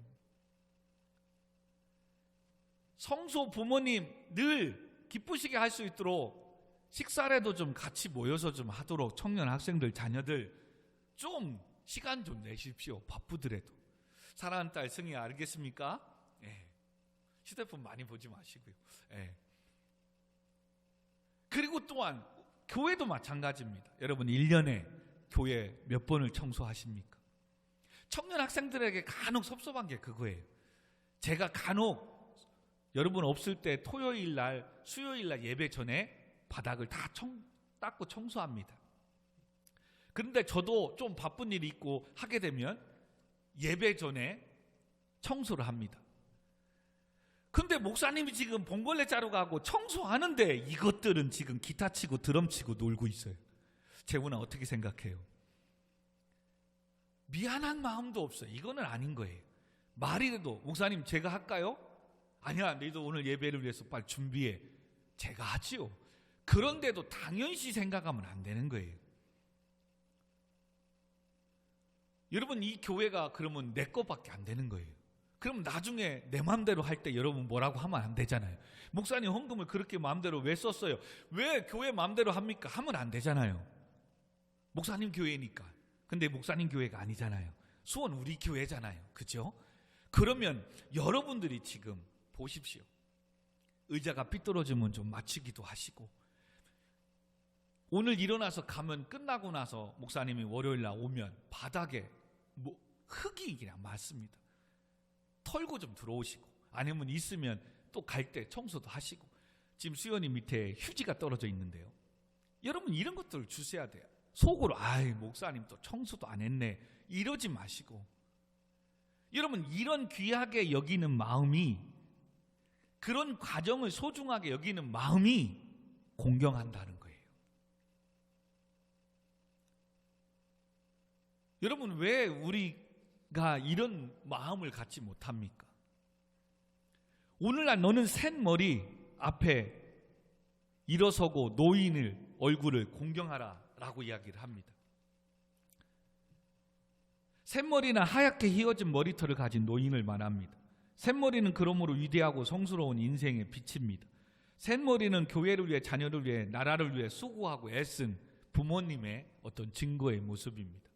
성소 부모님 늘 기쁘시게 할 수 있도록 식사라도 좀 같이 모여서 좀 하도록 청년 학생들 자녀들 좀 시간 좀 내십시오. 바쁘더라도. 사랑하는 딸 승희야, 알겠습니까? 예. 휴대폰 많이 보지 마시고요. 예. 그리고 또한 교회도 마찬가지입니다. 여러분 1년에 교회 몇 번을 청소하십니까? 청년 학생들에게 간혹 섭섭한 게 그거예요. 제가 간혹 여러분 없을 때 토요일날, 수요일날 예배 전에 바닥을 다 닦고 청소합니다. 그런데 저도 좀 바쁜 일이 있고 하게 되면 예배 전에 청소를 합니다. 근데 목사님이 지금 봉골레 자루 가고 청소하는데 이것들은 지금 기타 치고 드럼 치고 놀고 있어요. 재훈아 어떻게 생각해요? 미안한 마음도 없어요. 이거는 아닌 거예요. 말이라도 목사님 제가 할까요? 아니야, 너희도 오늘 예배를 위해서 빨리 준비해. 제가 하지요. 그런데도 당연시 생각하면 안 되는 거예요. 여러분, 이 교회가 그러면 내 것밖에 안 되는 거예요. 그럼 나중에 내 마음대로 할 때 여러분 뭐라고 하면 안 되잖아요. 목사님 헌금을 그렇게 마음대로 왜 썼어요? 왜 교회 마음대로 합니까? 하면 안 되잖아요. 목사님 교회니까. 근데 목사님 교회가 아니잖아요. 수원 우리 교회잖아요. 그죠? 그러면 여러분들이 지금 보십시오. 의자가 삐뚤어지면 좀 맞추기도 하시고, 오늘 일어나서 가면 끝나고 나서 목사님이 월요일날 오면 바닥에 흙이 그냥 많습니다. 털고 좀 들어오시고, 아니면 있으면 또 갈 때 청소도 하시고. 지금 수연이 밑에 휴지가 떨어져 있는데요. 여러분, 이런 것들을 주셔야 돼요. 속으로 아이 목사님 또 청소도 안 했네 이러지 마시고, 여러분, 이런 귀하게 여기는 마음이, 그런 과정을 소중하게 여기는 마음이 공경한다는 거예요. 여러분, 왜 우리가 이런 마음을 갖지 못합니까? 오늘날 너는 샌머리 앞에 일어서고 노인을 얼굴을 공경하라 라고 이야기를 합니다. 샌머리나 하얗게 휘어진 머리털을 가진 노인을 말합니다. 샌머리는 그러므로 위대하고 성스러운 인생의 빛입니다. 샌머리는 교회를 위해, 자녀를 위해, 나라를 위해 수고하고 애쓴 부모님의 어떤 증거의 모습입니다.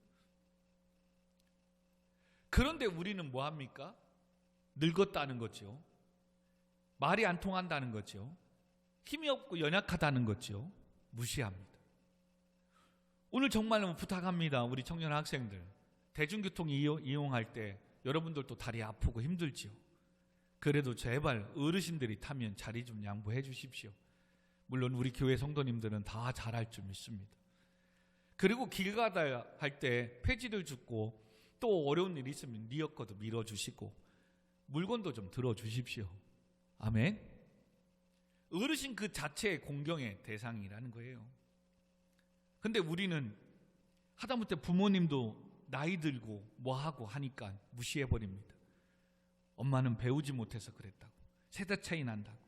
그런데 우리는 뭐합니까? 늙었다는 거죠. 말이 안 통한다는 거죠. 힘이 없고 연약하다는 거죠. 무시합니다. 오늘 정말로 부탁합니다. 우리 청년 학생들, 대중교통 이용할 때 여러분들도 다리 아프고 힘들지요. 그래도 제발 어르신들이 타면 자리 좀 양보해 주십시오. 물론 우리 교회 성도님들은 다 잘할 줄 믿습니다. 그리고 길 가다 할 때 폐지를 줍고, 또 어려운 일이 있으면 리어커도 밀어주시고, 물건도 좀 들어주십시오. 아멘. 어르신 그 자체의 공경의 대상이라는 거예요. 근데 우리는 하다못해 부모님도 나이 들고 뭐하고 하니까 무시해버립니다. 엄마는 배우지 못해서 그랬다고, 세대 차이 난다고.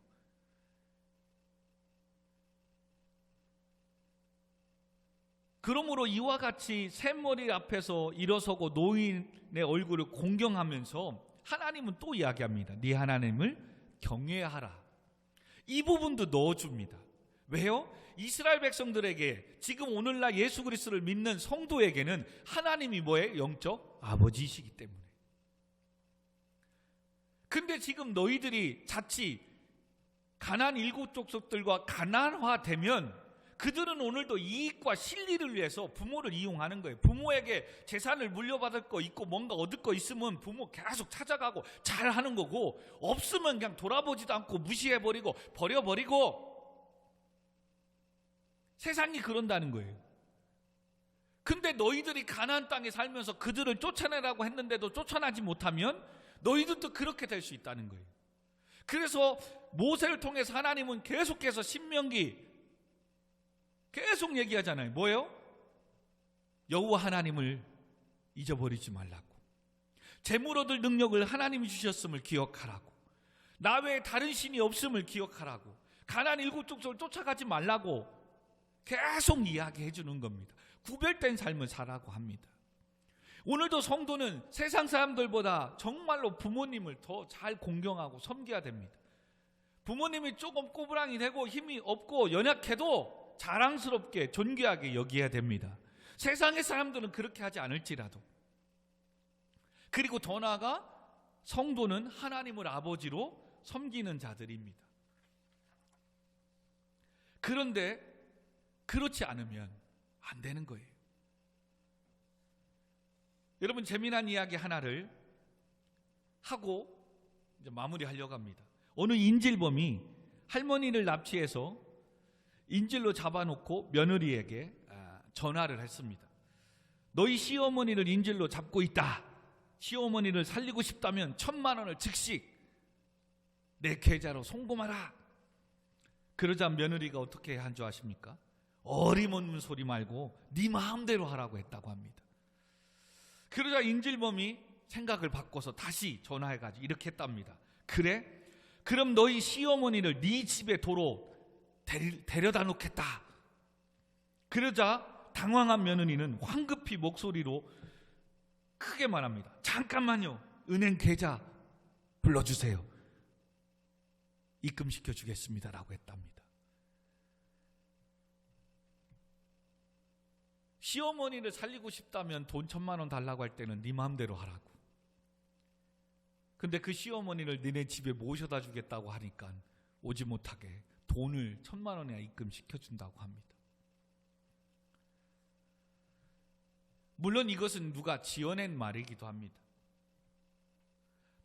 그러므로 이와 같이 샘머리 앞에서 일어서고 노인의 얼굴을 공경하면서 하나님은 또 이야기합니다. 네 하나님을 경외하라. 이 부분도 넣어줍니다. 왜요? 이스라엘 백성들에게, 지금 오늘날 예수 그리스도를 믿는 성도에게는 하나님이 뭐예요? 영적 아버지이시기 때문에. 근데 지금 너희들이 자칫 가나안 일곱 족속들과 가난화되면 그들은 오늘도 이익과 실리를 위해서 부모를 이용하는 거예요. 부모에게 재산을 물려받을 거 있고 뭔가 얻을 거 있으면 부모 계속 찾아가고 잘하는 거고, 없으면 그냥 돌아보지도 않고 무시해버리고 버려버리고. 세상이 그런다는 거예요. 근데 너희들이 가나안 땅에 살면서 그들을 쫓아내라고 했는데도 쫓아나지 못하면 너희들도 그렇게 될 수 있다는 거예요. 그래서 모세를 통해서 하나님은 계속해서 신명기 계속 얘기하잖아요. 뭐예요? 여호와 하나님을 잊어버리지 말라고, 재물 얻을 능력을 하나님이 주셨음을 기억하라고, 나 외에 다른 신이 없음을 기억하라고, 가나안 일곱 족속을 쫓아가지 말라고 계속 이야기해 주는 겁니다. 구별된 삶을 살라고 합니다. 오늘도 성도는 세상 사람들보다 정말로 부모님을 더 잘 공경하고 섬겨야 됩니다. 부모님이 조금 꼬부랑이 되고 힘이 없고 연약해도 자랑스럽게 존귀하게 여겨야 됩니다. 세상의 사람들은 그렇게 하지 않을지라도. 그리고 더 나아가 성도는 하나님을 아버지로 섬기는 자들입니다. 그런데 그렇지 않으면 안 되는 거예요. 여러분, 재미난 이야기 하나를 하고 이제 마무리하려고 합니다. 어느 인질범이 할머니를 납치해서 인질로 잡아놓고 며느리에게 전화를 했습니다. 너희 시어머니를 인질로 잡고 있다. 시어머니를 살리고 싶다면 1,000만 원을 즉시 내 계좌로 송금하라. 그러자 며느리가 어떻게 한 줄 아십니까? 어림없는 소리 말고 네 마음대로 하라고 했다고 합니다. 그러자 인질범이 생각을 바꿔서 다시 전화해가지고 이렇게 했답니다. 그래? 그럼 너희 시어머니를 네 집에 도로 데려다 놓겠다. 그러자 당황한 며느리는 황급히 목소리로 크게 말합니다. 잠깐만요. 은행 계좌 불러주세요. 입금시켜 주겠습니다라고 했답니다. 시어머니를 살리고 싶다면 돈 1,000만 원 달라고 할 때는 네 마음대로 하라고. 근데 그 시어머니를 너네 집에 모셔다 주겠다고 하니까 오지 못하게 돈을 1,000만 원이나 입금시켜 준다고 합니다. 물론 이것은 누가 지어낸 말이기도 합니다.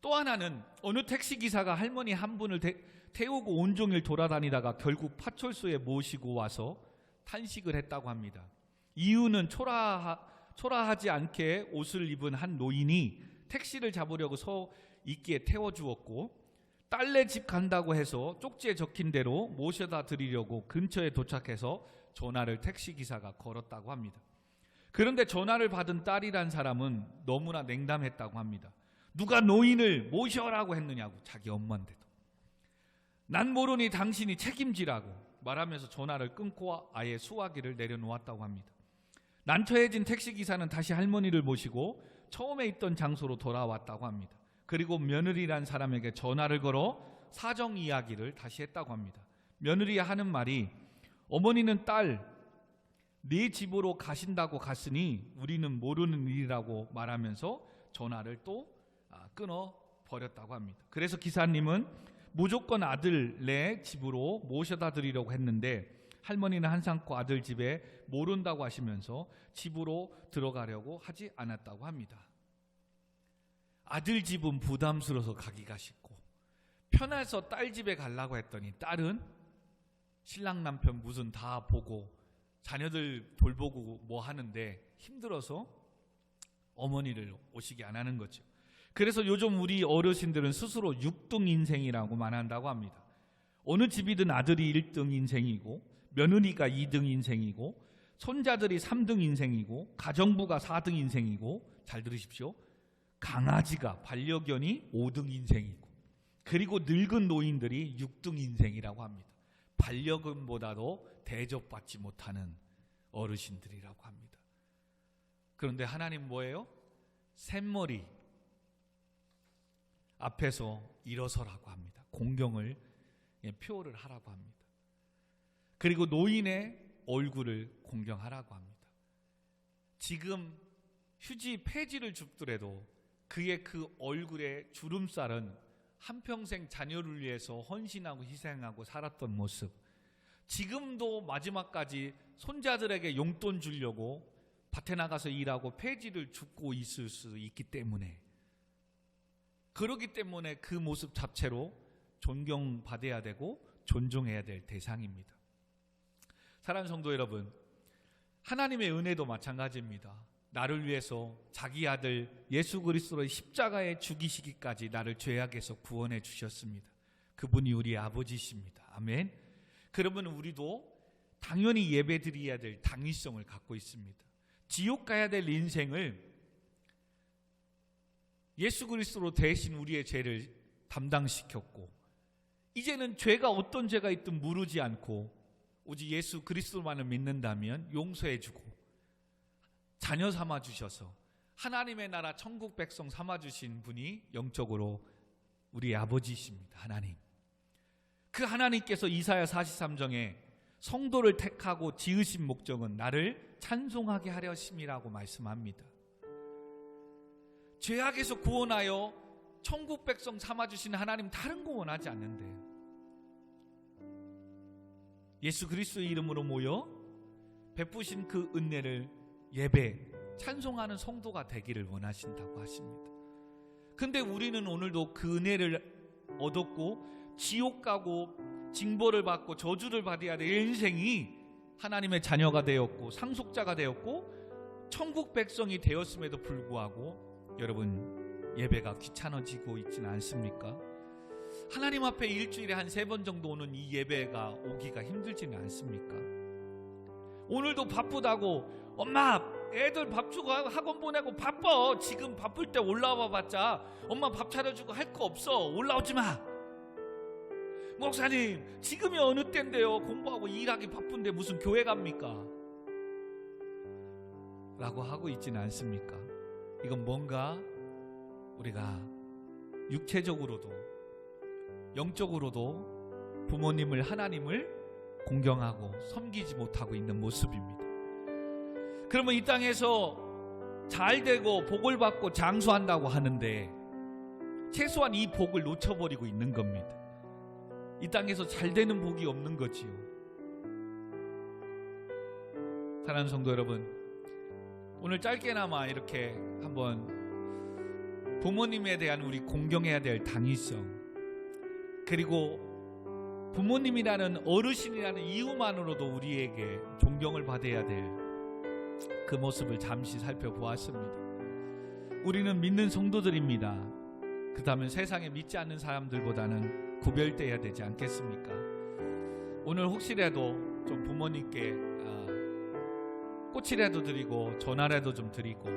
또 하나는 어느 택시기사가 할머니 한 분을 태우고 온종일 돌아다니다가 결국 파출소에 모시고 와서 탄식을 했다고 합니다. 이유는 초라하지 않게 옷을 입은 한 노인이 택시를 잡으려고 서 있기에 태워주었고, 딸네 집 간다고 해서 쪽지에 적힌 대로 모셔다 드리려고 근처에 도착해서 전화를 택시기사가 걸었다고 합니다. 그런데 전화를 받은 딸이란 사람은 너무나 냉담했다고 합니다. 누가 노인을 모셔라고 했느냐고, 자기 엄마인데도. 난 모르니 당신이 책임지라고 말하면서 전화를 끊고 아예 수화기를 내려놓았다고 합니다. 난처해진 택시기사는 다시 할머니를 모시고 처음에 있던 장소로 돌아왔다고 합니다. 그리고 며느리란 사람에게 전화를 걸어 사정 이야기를 다시 했다고 합니다. 며느리가 하는 말이, 어머니는 딸 네 집으로 가신다고 갔으니 우리는 모르는 일이라고 말하면서 전화를 또 끊어 버렸다고 합니다. 그래서 기사님은 무조건 아들네 집으로 모셔다 드리려고 했는데 할머니는 한상코 아들 집에 모른다고 하시면서 집으로 들어가려고 하지 않았다고 합니다. 아들 집은 부담스러워서 가기가 쉽고 편해서 딸 집에 가려고 했더니 딸은 신랑 남편 무슨 다 보고 자녀들 돌보고 뭐 하는데 힘들어서 어머니를 오시게 안 하는 거죠. 그래서 요즘 우리 어르신들은 스스로 6등 인생이라고 말한다고 합니다. 어느 집이든 아들이 1등 인생이고 며느리가 2등 인생이고 손자들이 3등 인생이고 가정부가 4등 인생이고, 잘 들으십시오, 강아지가 반려견이 5등 인생이고, 그리고 늙은 노인들이 6등 인생이라고 합니다. 반려견보다도 대접받지 못하는 어르신들이라고 합니다. 그런데 하나님 뭐예요? 샘머리 앞에서 일어서라고 합니다. 공경을 표를 하라고 합니다. 그리고 노인의 얼굴을 공경하라고 합니다. 지금 휴지 폐지를 줍더라도 그의 그 얼굴의 주름살은 한평생 자녀를 위해서 헌신하고 희생하고 살았던 모습, 지금도 마지막까지 손자들에게 용돈 주려고 밭에 나가서 일하고 폐지를 줍고 있을 수 있기 때문에, 그렇기 때문에 그 모습 자체로 존경받아야 되고 존중해야 될 대상입니다. 사랑하는 성도 여러분, 하나님의 은혜도 마찬가지입니다. 나를 위해서 자기 아들 예수 그리스도의 십자가에 죽이시기까지 나를 죄악에서 구원해 주셨습니다. 그분이 우리 아버지십니다. 아멘. 그러면 우리도 당연히 예배드려야 될 당위성을 갖고 있습니다. 지옥 가야 될 인생을 예수 그리스도로 대신 우리의 죄를 담당시켰고, 이제는 죄가 어떤 죄가 있든 무르지 않고 오직 예수 그리스도만을 믿는다면 용서해주고 자녀 삼아주셔서 하나님의 나라 천국 백성 삼아주신 분이 영적으로 우리 아버지이십니다. 하나님. 그 하나님께서 이사야 43장에 성도를 택하고 지으신 목적은 나를 찬송하게 하려 하심이라고 말씀합니다. 죄악에서 구원하여 천국 백성 삼아주신 하나님 다른 거 원하지 않는데요. 예수 그리스도의 이름으로 모여 베푸신 그 은혜를 예배, 찬송하는 성도가 되기를 원하신다고 하십니다. 근데 우리는 오늘도 그 은혜를 얻었고 지옥 가고 징벌을 받고 저주를 받아야 될 인생이 하나님의 자녀가 되었고 상속자가 되었고 천국 백성이 되었음에도 불구하고 여러분 예배가 귀찮아지고 있지는 않습니까? 하나님 앞에 일주일에 한 3번 정도 오는 이 예배가 오기가 힘들지는 않습니까? 오늘도 바쁘다고 엄마 애들 밥 주고 학원 보내고 바빠. 지금 바쁠 때 올라와 봤자 엄마 밥 차려주고 할 거 없어. 올라오지 마. 목사님, 지금이 어느 때인데요? 공부하고 일하기 바쁜데 무슨 교회 갑니까? 라고 하고 있지는 않습니까? 이건 뭔가 우리가 육체적으로도 영적으로도 부모님을, 하나님을 공경하고 섬기지 못하고 있는 모습입니다. 그러면 이 땅에서 잘 되고 복을 받고 장수한다고 하는데 최소한 이 복을 놓쳐버리고 있는 겁니다. 이 땅에서 잘 되는 복이 없는 거지요. 사랑하는 성도 여러분, 오늘 짧게나마 이렇게 한번 부모님에 대한 우리 공경해야 될 당위성, 그리고 부모님이라는 어르신이라는 이유만으로도 우리에게 존경을 받아야 될 그 모습을 잠시 살펴보았습니다. 우리는 믿는 성도들입니다. 그렇다면 세상에 믿지 않는 사람들보다는 구별돼야 되지 않겠습니까? 오늘 혹시라도 좀 부모님께 꽃이라도 드리고 전화라도 좀 드리고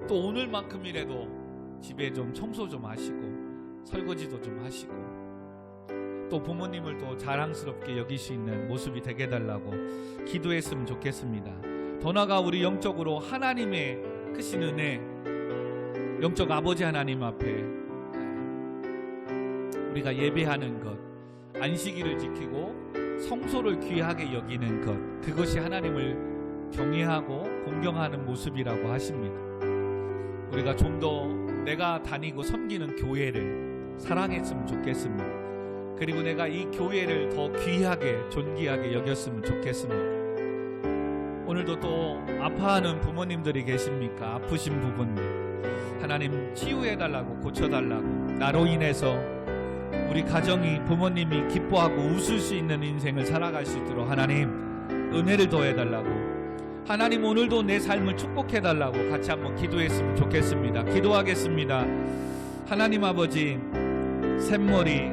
또 오늘만큼이라도 집에 좀 청소 좀 하시고 설거지도 좀 하시고 또 부모님을 또 자랑스럽게 여길 수 있는 모습이 되게 해달라고 기도했으면 좋겠습니다. 더 나아가 우리 영적으로 하나님의 크신 은혜, 영적 아버지 하나님 앞에 우리가 예배하는 것, 안식일을 지키고 성소를 귀하게 여기는 것, 그것이 하나님을 경외하고 공경하는 모습이라고 하십니다. 우리가 좀 더 내가 다니고 섬기는 교회를 사랑했으면 좋겠습니다. 그리고 내가 이 교회를 더 귀하게 존귀하게 여겼으면 좋겠습니다. 오늘도 또 아파하는 부모님들이 계십니까? 아프신 부분들 하나님 치유해달라고, 고쳐달라고, 나로 인해서 우리 가정이, 부모님이 기뻐하고 웃을 수 있는 인생을 살아갈 수 있도록 하나님 은혜를 더해달라고, 하나님 오늘도 내 삶을 축복해달라고 같이 한번 기도했으면 좋겠습니다. 기도하겠습니다. 하나님 아버지, 샘머리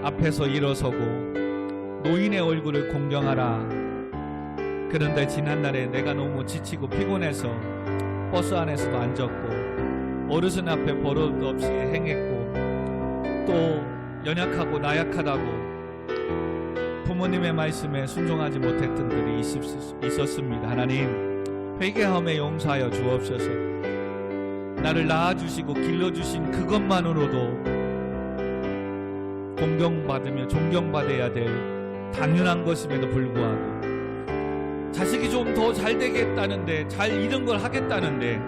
앞에서 일어서고 노인의 얼굴을 공경하라. 그런데 지난날에 내가 너무 지치고 피곤해서 버스 안에서도 앉았고 어르신 앞에 버릇없이 행했고 또 연약하고 나약하다고 부모님의 말씀에 순종하지 못했던 들이 있었습니다. 하나님, 회개하며 용서하여 주옵소서. 나를 낳아주시고 길러주신 그것만으로도 공경받으며 존경받아야 될 당연한 것임에도 불구하고 자식이 좀 더 잘 되겠다는데, 잘 이런 걸 하겠다는데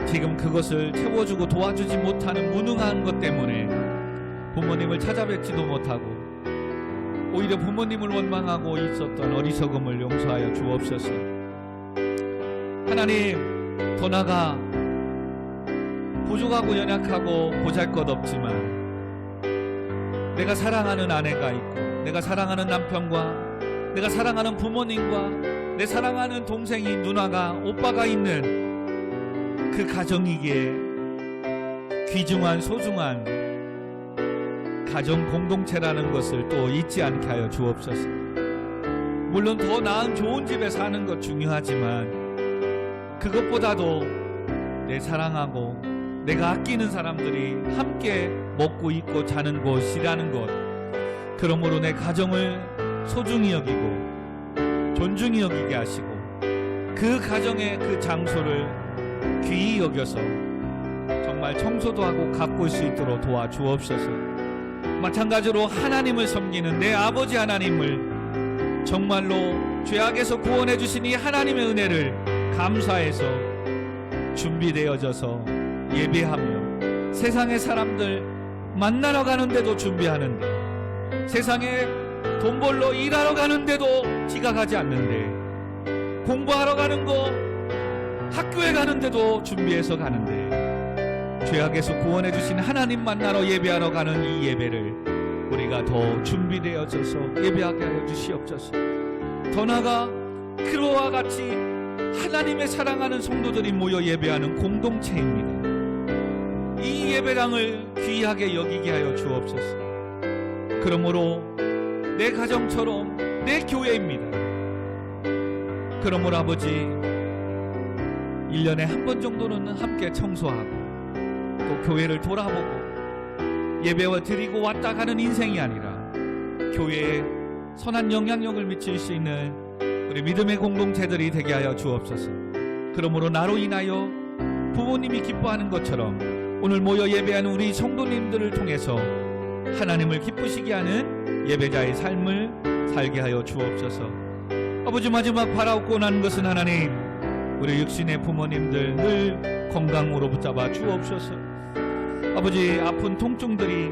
지금 그것을 채워주고 도와주지 못하는 무능한 것 때문에 부모님을 찾아뵙지도 못하고 오히려 부모님을 원망하고 있었던 어리석음을 용서하여 주옵소서. 하나님, 더 나아가 부족하고 연약하고 보잘것없지만 내가 사랑하는 아내가 있고 내가 사랑하는 남편과 내가 사랑하는 부모님과 내 사랑하는 동생이, 누나가, 오빠가 있는 그 가정이기에 귀중한 소중한 가정 공동체라는 것을 또 잊지 않게 하여 주옵소서. 물론 더 나은 좋은 집에 사는 것 중요하지만 그것보다도 내 사랑하고 내가 아끼는 사람들이 함께 먹고 입고 자는 곳이라는 것, 그러므로 내 가정을 소중히 여기고 존중히 여기게 하시고 그 가정의 그 장소를 귀히 여겨서 정말 청소도 하고 가꿀 수 있도록 도와주옵소서. 마찬가지로 하나님을 섬기는 내 아버지 하나님을 정말로 죄악에서 구원해 주신 이 하나님의 은혜를 감사해서 준비되어져서 예배하며 세상의 사람들 만나러 가는데도 준비하는데, 세상에 돈 벌러 일하러 가는데도 지각하지 않는데, 공부하러 가는 거 학교에 가는데도 준비해서 가는데, 죄악에서 구원해 주신 하나님 만나러 예배하러 가는 이 예배를 우리가 더 준비되어져서 예배하게 하여 주시옵소서. 더 나아가 그와 같이 하나님의 사랑하는 성도들이 모여 예배하는 공동체입니다. 이 예배당을 귀하게 여기게 하여 주옵소서. 그러므로 내 가정처럼 내 교회입니다. 그러므로 아버지, 1년에 한 번 정도는 함께 청소하고 또 교회를 돌아보고 예배와 드리고 왔다 가는 인생이 아니라 교회에 선한 영향력을 미칠 수 있는 우리 믿음의 공동체들이 되게 하여 주옵소서. 그러므로 나로 인하여 부모님이 기뻐하는 것처럼 오늘 모여 예배하는 우리 성도님들을 통해서 하나님을 기쁘시게 하는 예배자의 삶을 살게 하여 주옵소서. 아버지, 마지막 바라옵고 난 것은 하나님, 우리 육신의 부모님들 늘 건강으로 붙잡아 주옵소서. 아버지, 아픈 통증들이,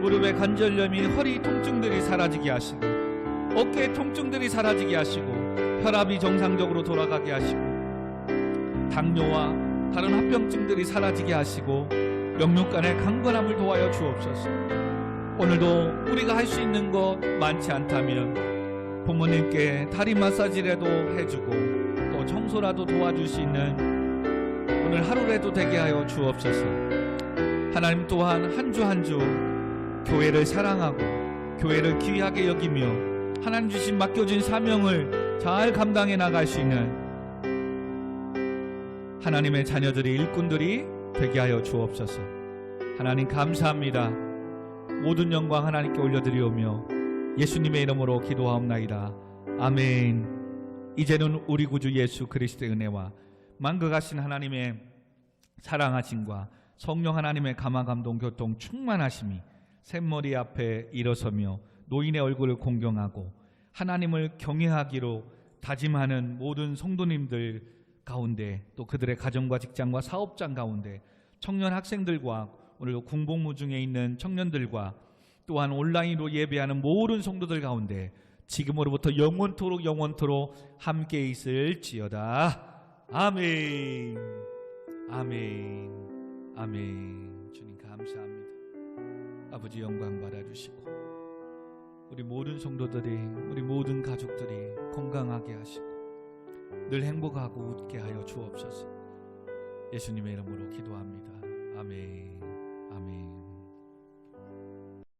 무릎의 관절염이, 허리 통증들이 사라지게 하시고, 어깨 통증들이 사라지게 하시고, 혈압이 정상적으로 돌아가게 하시고, 당뇨와 다른 합병증들이 사라지게 하시고, 영육간의 강건함을 도와여 주옵소서. 오늘도 우리가 할 수 있는 것 많지 않다면 부모님께 다리 마사지라도 해주고 또 청소라도 도와줄 수 있는 오늘 하루라도 되게 하여 주옵소서. 하나님 또한 한 주 한 주 교회를 사랑하고 교회를 귀하게 여기며 하나님 주신 맡겨진 사명을 잘 감당해 나갈 수 있는 하나님의 자녀들이, 일꾼들이 되게 하여 주옵소서. 하나님 감사합니다. 모든 영광 하나님께 올려드리오며 예수님의 이름으로 기도하옵나이다. 아멘. 이제는 우리 구주 예수 그리스도의 은혜와 만극하신 하나님의 사랑하심과 성령 하나님의 감화감동 교통 충만하심이 샘머리 앞에 일어서며 노인의 얼굴을 공경하고 하나님을 경외하기로 다짐하는 모든 성도님들 가운데, 또 그들의 가정과 직장과 사업장 가운데, 청년 학생들과 오늘 군복무 중에 있는 청년들과 또한 온라인으로 예배하는 모든 성도들 가운데 지금으로부터 영원토록 함께 있을지어다. 아멘. 아멘. 아멘. 주님 감사합니다. 아버지, 영광 받아주시고 우리 모든 성도들이, 우리 모든 가족들이 건강하게 하시고 늘 행복하고 웃게 하여 주옵소서. 예수님의 이름으로 기도합니다. 아멘.